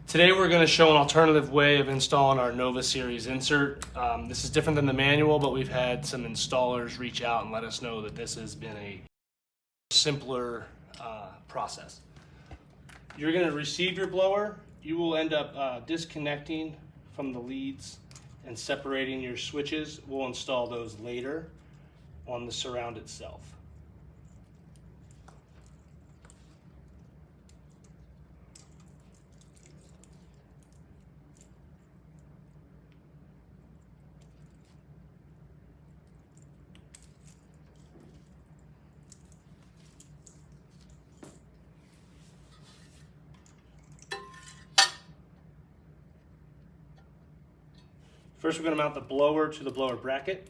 Today we're going to show an alternative way of installing our Nova Series insert. This is different than the manual, but we've had some installers reach out and let us know that this has been a simpler process. You're going to receive your blower. You will end up disconnecting from the leads and separating your switches. We'll install those later on the surround itself. First, we're going to mount the blower to the blower bracket.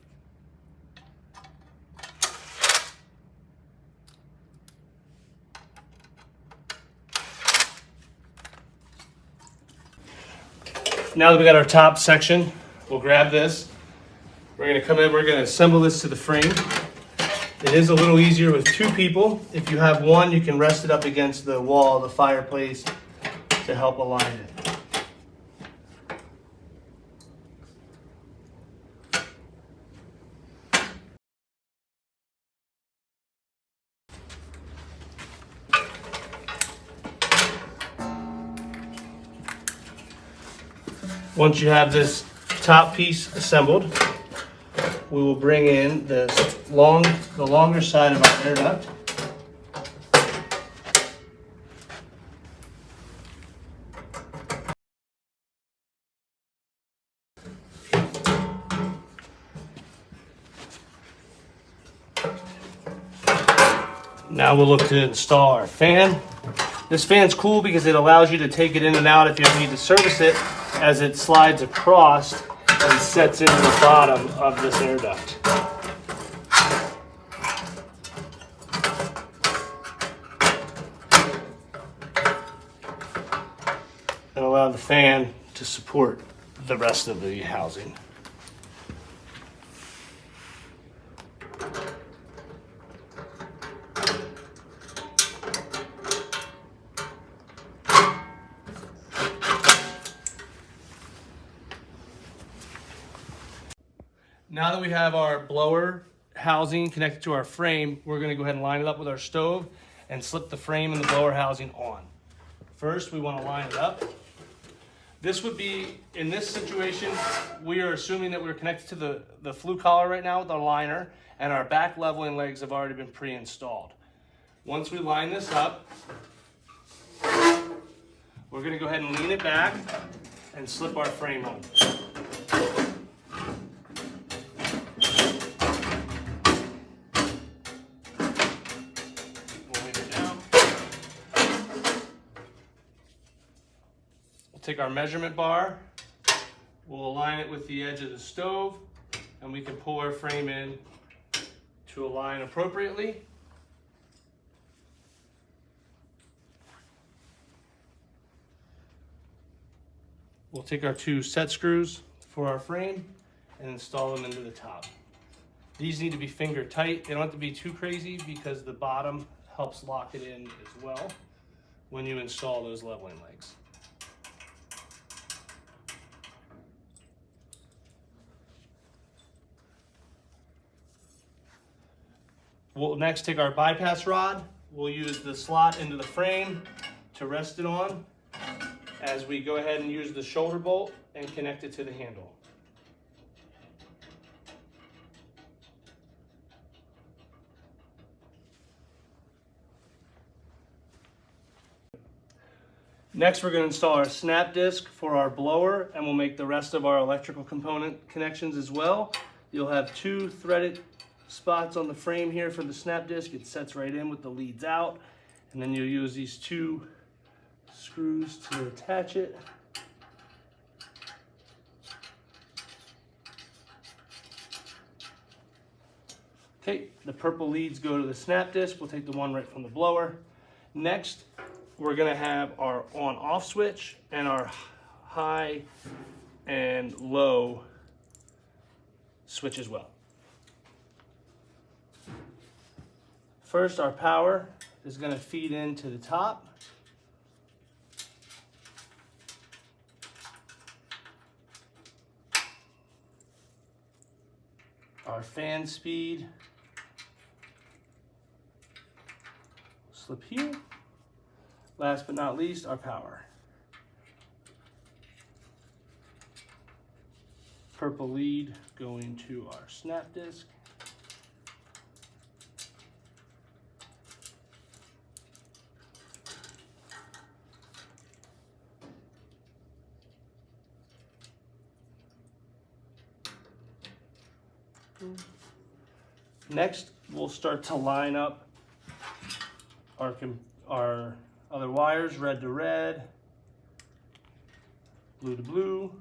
Now that we got our top section, we'll grab this. We're going to come in, we're going to assemble this to the frame. It is a little easier with two people. If you have one, you can rest it up against the wall of the fireplace to help align it. Once you have this top piece assembled, we will bring in the longer side of our air duct. Now we'll look to install our fan. This fan's cool because it allows you to take it in and out if you need to service it, as it slides across and sets into the bottom of this air duct. And allow the fan to support the rest of the housing. Now that we have our blower housing connected to our frame, we're going to go ahead and line it up with our stove and slip the frame and the blower housing on. First, we want to line it up. This would be, in this situation, we are assuming that we're connected to the flue collar right now with our liner, and our back leveling legs have already been pre-installed. Once we line this up, we're going to go ahead and lean it back and slip our frame on. Take our measurement bar, we'll align it with the edge of the stove, and we can pull our frame in to align appropriately. We'll take our two set screws for our frame and install them into the top. These need to be finger tight. They don't have to be too crazy because the bottom helps lock it in as well when you install those leveling legs. We'll next take our bypass rod. We'll use the slot into the frame to rest it on as we go ahead and use the shoulder bolt and connect it to the handle. Next, we're going to install our snap disc for our blower, and we'll make the rest of our electrical component connections as well. You'll have two threaded spots on the frame here for the snap disc. It sets right in with the leads out, and then you'll use these two screws to attach it. Okay, the purple leads go to the snap disc. We'll take the one right from the blower. Next, we're going to have our on-off switch and our high and low switch as well. First, our power is going to feed into the top. our fan speed. Slip here. Last but not least, our power. Purple lead going to our snap disc. Next, we'll start to line up our other wires, red to red, blue to blue,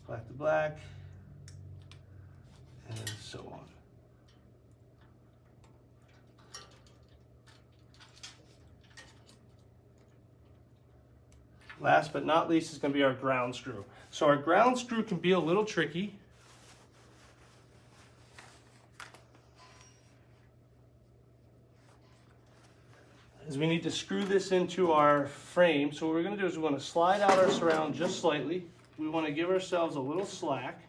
black to black, and so on. Last but not least is going to be our ground screw. So our ground screw can be a little tricky. As we need to screw this into our frame. So what we're going to do is we want to slide out our surround just slightly. We want to give ourselves a little slack.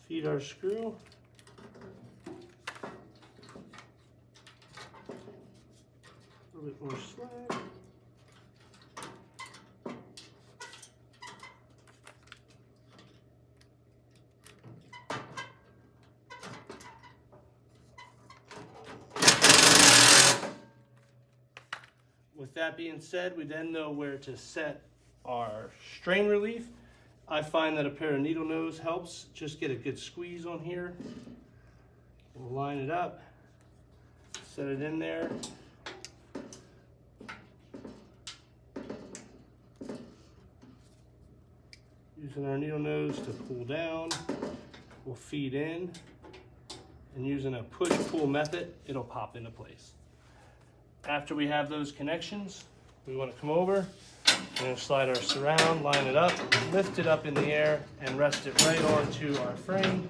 Feed our screw. A little bit more slack. With that being said, we then know where to set our strain relief. I find that a pair of needle nose helps. Just get a good squeeze on here. We'll line it up, set it in there. Using our needle nose to pull down, we'll feed in, and using a push-pull method, it'll pop into place. After we have those connections, we want to come over, we're going to slide our surround, line it up, lift it up in the air, and rest it right onto our frame.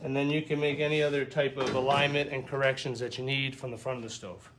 And then you can make any other type of alignment and corrections that you need from the front of the stove.